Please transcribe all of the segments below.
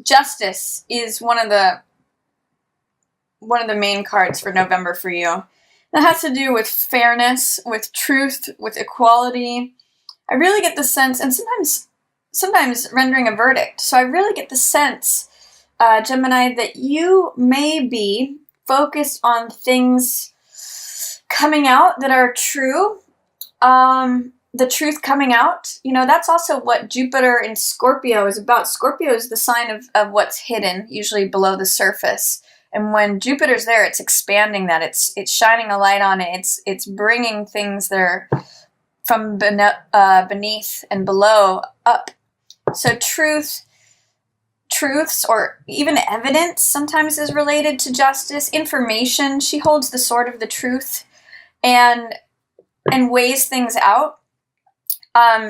Justice is one of the main cards for November for you. That has to do with fairness, with truth, with equality. I really get the sense, and sometimes rendering a verdict. So I really get the sense, Gemini, that you may be focused on things coming out that are true. The truth coming out, that's also what Jupiter in Scorpio is about. Scorpio is the sign of what's hidden, usually below the surface. And when Jupiter's there, it's expanding that. It's shining a light on it. It's bringing things that are from beneath and below up. So truths, or even evidence sometimes is related to justice. Information, she holds the sword of the truth and weighs things out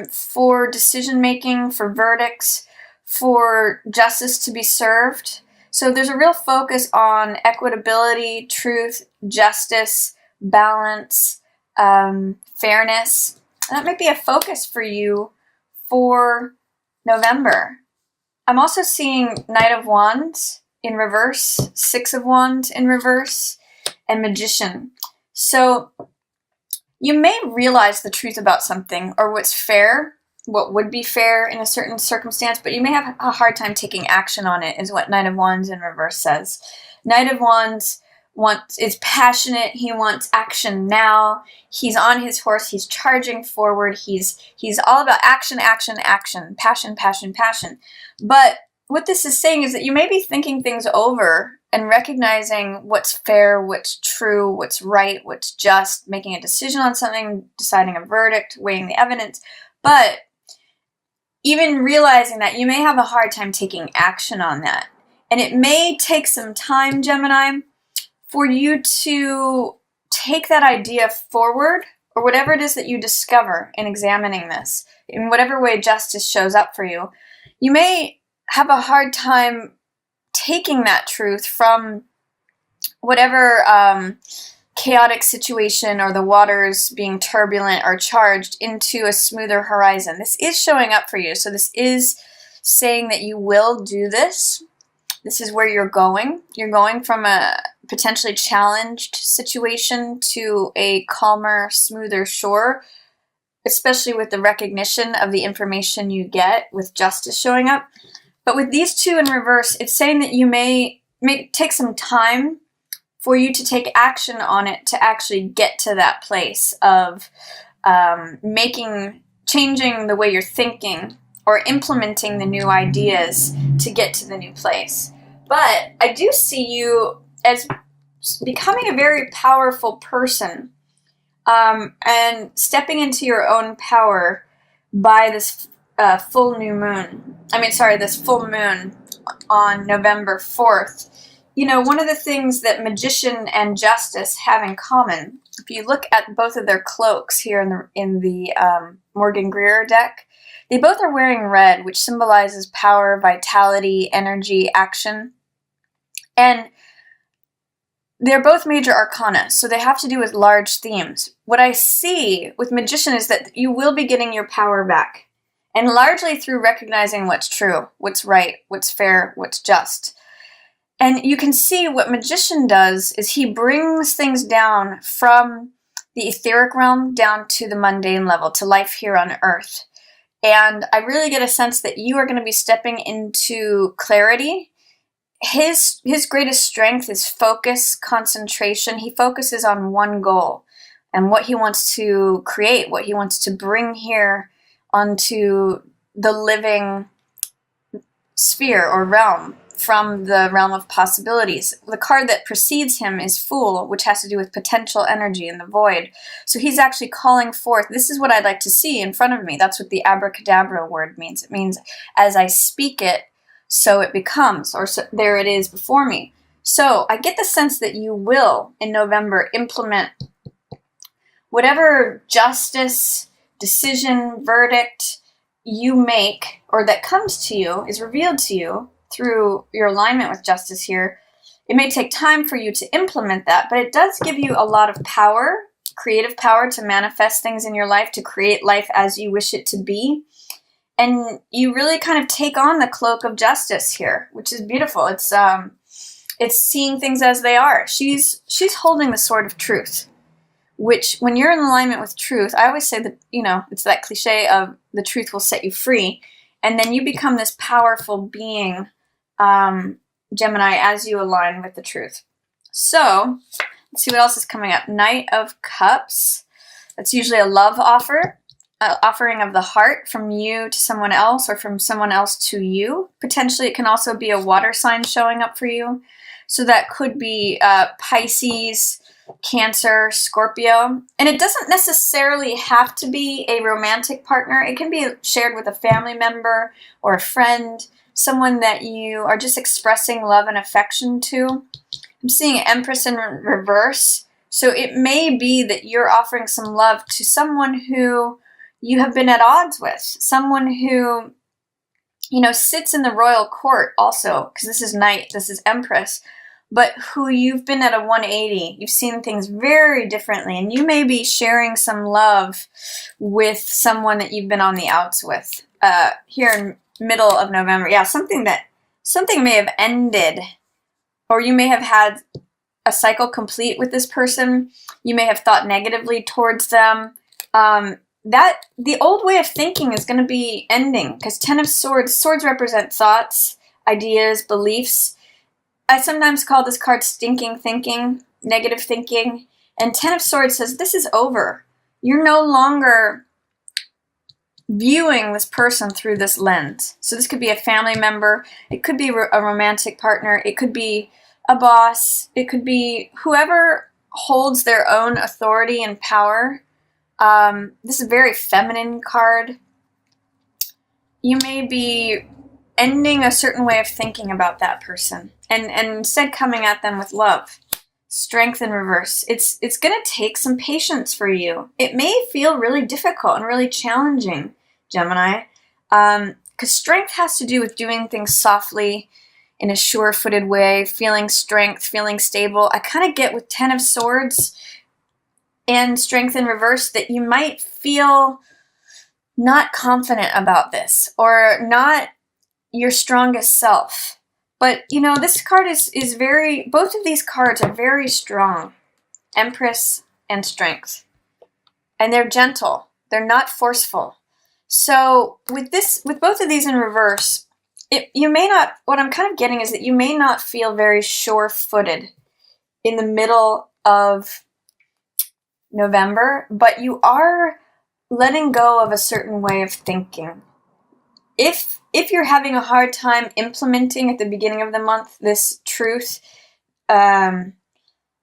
for decision making, for verdicts, for justice to be served. So there's a real focus on equitability, truth, justice, balance, fairness. And that might be a focus for you for November. I'm also seeing Knight of Wands in reverse, Six of Wands in reverse, and Magician. So you may realize the truth about something, or what's fair, what would be fair in a certain circumstance, but you may have a hard time taking action on it, is what Knight of Wands in reverse says. Knight of Wands is passionate. He wants action now. He's on his horse. He's charging forward. He's all about action, action, action, passion, passion, passion. But what this is saying is that you may be thinking things over and recognizing what's fair, what's true, what's right, what's just, making a decision on something, deciding a verdict, weighing the evidence. But even realizing that you may have a hard time taking action on that. And it may take some time, Gemini, for you to take that idea forward, or whatever it is that you discover in examining this, in whatever way justice shows up for you. You may have a hard time taking that truth from whatever chaotic situation or the waters being turbulent or charged into a smoother horizon. This is showing up for you. So this is saying that you will do this. This is where you're going. You're going from a potentially challenged situation to a calmer, smoother shore, especially with the recognition of the information you get with justice showing up. But with these two in reverse, it's saying that you may take some time for you to take action on it to actually get to that place of changing the way you're thinking or implementing the new ideas to get to the new place. But I do see you as becoming a very powerful person and stepping into your own power by this this full moon on November 4th. One of the things that Magician and Justice have in common, if you look at both of their cloaks here in the Morgan Greer deck, they both are wearing red, which symbolizes power, vitality, energy, action. And they're both major arcana, so they have to do with large themes. What I see with Magician is that you will be getting your power back, and largely through recognizing what's true, what's right, what's fair, what's just. And you can see what Magician does is he brings things down from the etheric realm down to the mundane level, to life here on Earth. And I really get a sense that you are going to be stepping into clarity. His greatest strength is focus, concentration. He focuses on one goal and what he wants to create, what he wants to bring here onto the living sphere or realm, from the realm of possibilities. The card that precedes him is Fool, which has to do with potential energy in the void. So he's actually calling forth, this is what I'd like to see in front of me. That's what the abracadabra word means. It means as I speak it, so it becomes, or so, there it is before me. So I get the sense that you will, in November, implement whatever justice, decision, verdict you make, or that comes to you, is revealed to you through your alignment with justice here. It may take time for you to implement that, but it does give you a lot of power, creative power, to manifest things in your life, to create life as you wish it to be. And you really kind of take on the cloak of justice here, which is beautiful. It's seeing things as they are. She's holding the sword of truth, which when you're in alignment with truth, I always say that, it's that cliche of the truth will set you free. And then you become this powerful being, Gemini, as you align with the truth. So let's see what else is coming up. Knight of Cups. That's usually a love offering of the heart from you to someone else or from someone else to you. Potentially it can also be a water sign showing up for you. So that could be Pisces, Cancer, Scorpio. And it doesn't necessarily have to be a romantic partner. It can be shared with a family member or a friend, someone that you are just expressing love and affection to. I'm seeing Empress in reverse. So it may be that you're offering some love to someone who you have been at odds with, someone who, sits in the royal court also, because this is Knight, this is Empress, but who you've been at a 180. You've seen things very differently, and you may be sharing some love with someone that you've been on the outs with here in middle of November. Yeah, something may have ended, or you may have had a cycle complete with this person. You may have thought negatively towards them. That the old way of thinking is going to be ending, because Ten of Swords represent thoughts, ideas, beliefs. I sometimes call this card stinking thinking, negative thinking, and Ten of Swords says this is over. You're no longer viewing this person through this lens. So this could be a family member, it could be a romantic partner, it could be a boss, it could be whoever holds their own authority and power. This is a very feminine card. You may be ending a certain way of thinking about that person and instead coming at them with love. Strength in reverse. It's going to take some patience for you. It may feel really difficult and really challenging, Gemini, because strength has to do with doing things softly, in a sure-footed way, feeling strength, feeling stable. I kind of get with Ten of Swords and Strength in reverse that you might feel not confident about this or not your strongest self. But, this card is both of these cards are very strong. Empress and Strength. And they're gentle. They're not forceful. So with both of these in reverse, what I'm kind of getting is that you may not feel very sure-footed in the middle of November, but you are letting go of a certain way of thinking. If you're having a hard time implementing at the beginning of the month this truth, by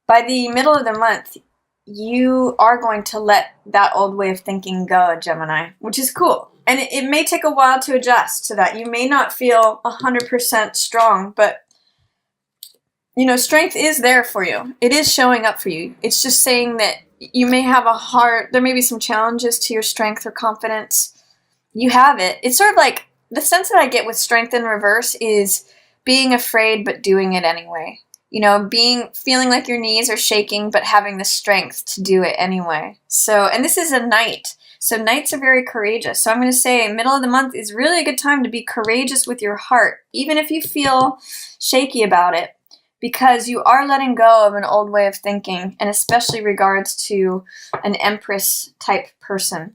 the middle of the month, you are going to let that old way of thinking go, Gemini, which is cool. And it may take a while to adjust to that. You may not feel 100% strong, but, strength is there for you. It is showing up for you. It's just saying that you may have there may be some challenges to your strength or confidence. You have it. It's sort of like, the sense that I get with Strength in reverse is being afraid but doing it anyway. Feeling like your knees are shaking but having the strength to do it anyway. So, and this is a Knight. So Knights are very courageous. So I'm going to say middle of the month is really a good time to be courageous with your heart, even if you feel shaky about it, because you are letting go of an old way of thinking, and especially regards to an Empress type person.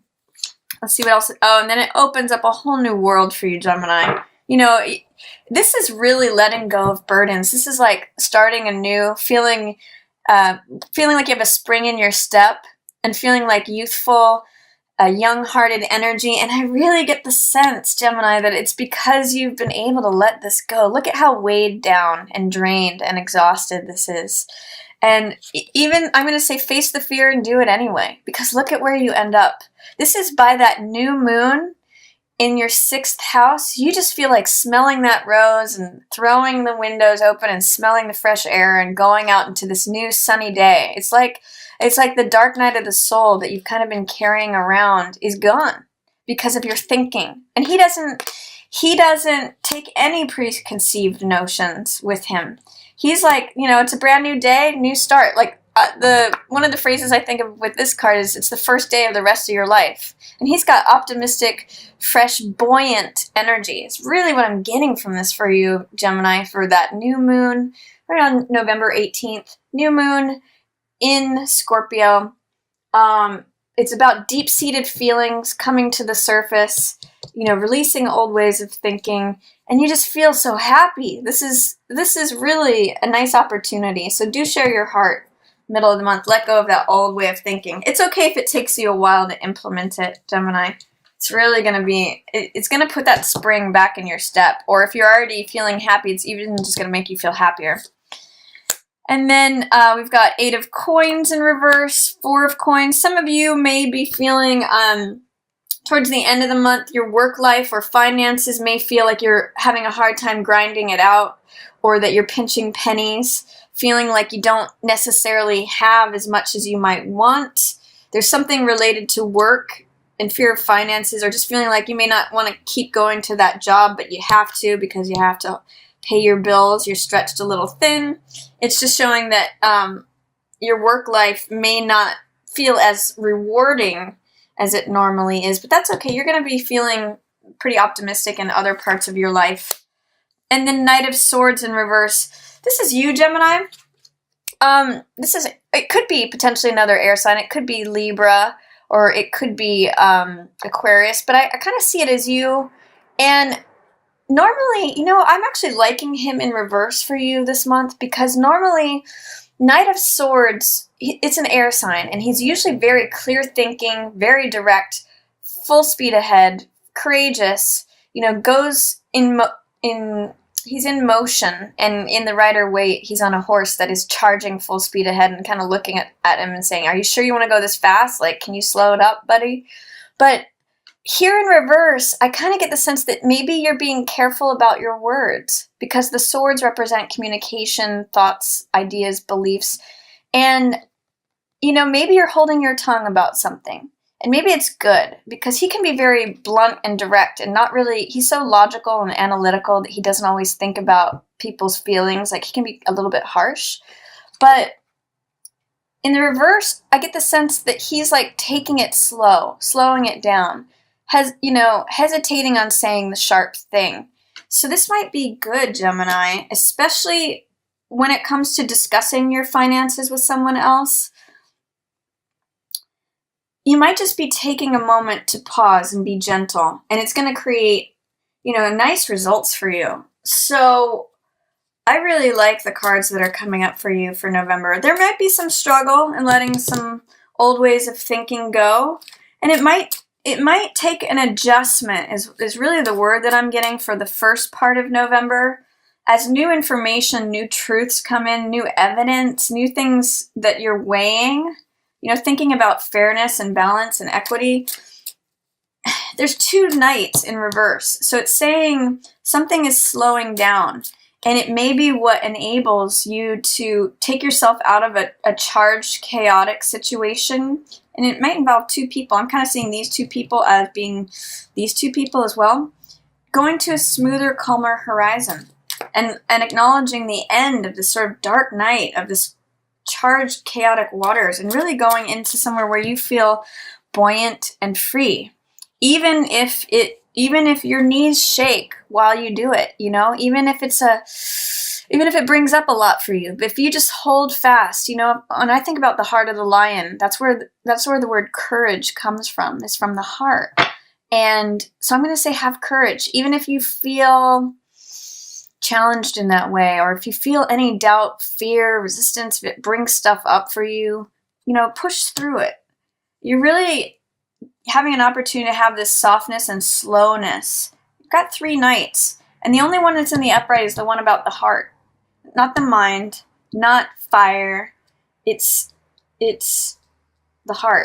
Let's see what else. Oh, and then it opens up a whole new world for you, Gemini. This is really letting go of burdens. This is like starting anew, feeling like you have a spring in your step, and feeling like youthful, young-hearted energy. And I really get the sense, Gemini, that it's because you've been able to let this go. Look at how weighed down and drained and exhausted this is. And even, I'm going to say, face the fear and do it anyway, because look at where you end up. This is by that new moon in your 6th house. You just feel like smelling that rose and throwing the windows open and smelling the fresh air and going out into this new sunny day. It's like the dark night of the soul that you've kind of been carrying around is gone because of your thinking. And he doesn't take any preconceived notions with him. He's like, it's a brand new day, new start. Like, the one of the phrases I think of with this card is, it's the first day of the rest of your life. And he's got optimistic, fresh, buoyant energy. It's really what I'm getting from this for you, Gemini, for that new moon, right on November 18th. New moon in Scorpio. It's about deep-seated feelings coming to the surface, releasing old ways of thinking, and you just feel so happy. This is really a nice opportunity. So do share your heart. Middle of the month, let go of that old way of thinking. It's okay if it takes you a while to implement it, Gemini. It's really going to be, it's going to put that spring back in your step. Or if you're already feeling happy, it's even just going to make you feel happier. And then we've got 8 of coins in reverse, 4 of coins. Some of you may be feeling towards the end of the month, your work life or finances may feel like you're having a hard time grinding it out, or that you're pinching pennies, feeling like you don't necessarily have as much as you might want. There's something related to work and fear of finances, or just feeling like you may not want to keep going to that job, but you have to because you have to pay your bills. You're stretched a little thin. It's just showing that your work life may not feel as rewarding as it normally is, but that's okay. You're going to be feeling pretty optimistic in other parts of your life. And then Knight of Swords in reverse. This is you, Gemini. It could be potentially another air sign. It could be Libra, or it could be Aquarius, but I kind of see it as you. And normally, I'm actually liking him in reverse for you this month, because normally Knight of Swords, it's an air sign, and he's usually very clear thinking, very direct, full speed ahead, courageous, goes he's in motion, and in the Rider-Waite, he's on a horse that is charging full speed ahead and kind of looking at him and saying, are you sure you want to go this fast? Like, can you slow it up, buddy? But here in reverse, I kind of get the sense that maybe you're being careful about your words, because the swords represent communication, thoughts, ideas, beliefs, and, maybe you're holding your tongue about something. And maybe it's good, because he can be very blunt and direct, and not really, he's so logical and analytical that he doesn't always think about people's feelings. Like, he can be a little bit harsh. But in the reverse, I get the sense that he's like taking it slow, slowing it down, hesitating on saying the sharp thing. So this might be good, Gemini, especially when it comes to discussing your finances with someone else. You might just be taking a moment to pause and be gentle, and it's going to create, nice results for you. So I really like the cards that are coming up for you for November. There might be some struggle in letting some old ways of thinking go, and it might take an adjustment, is really the word that I'm getting for the first part of November. As new information, new truths come in, new evidence, new things that you're weighing, thinking about fairness and balance and equity. There's 2 knights in reverse. So it's saying something is slowing down, and it may be what enables you to take yourself out of a charged, chaotic situation. And it might involve 2 people. I'm kind of seeing these 2 people as being these 2 people as well. Going to a smoother, calmer horizon, and acknowledging the end of this sort of dark night of this charged, chaotic waters, and really going into somewhere where you feel buoyant and free. Even if your knees shake while you do it, even if it brings up a lot for you, but if you just hold fast, when I think about the heart of the lion, that's where the word courage comes from. It's from the heart. And so I'm going to say, have courage, even if you feel challenged in that way, or if you feel any doubt, fear, resistance, if it brings stuff up for you, push through it. You're really having an opportunity to have this softness and slowness. You've got 3 knights, and the only one that's in the upright is the one about the heart, not the mind, not fire. It's the heart.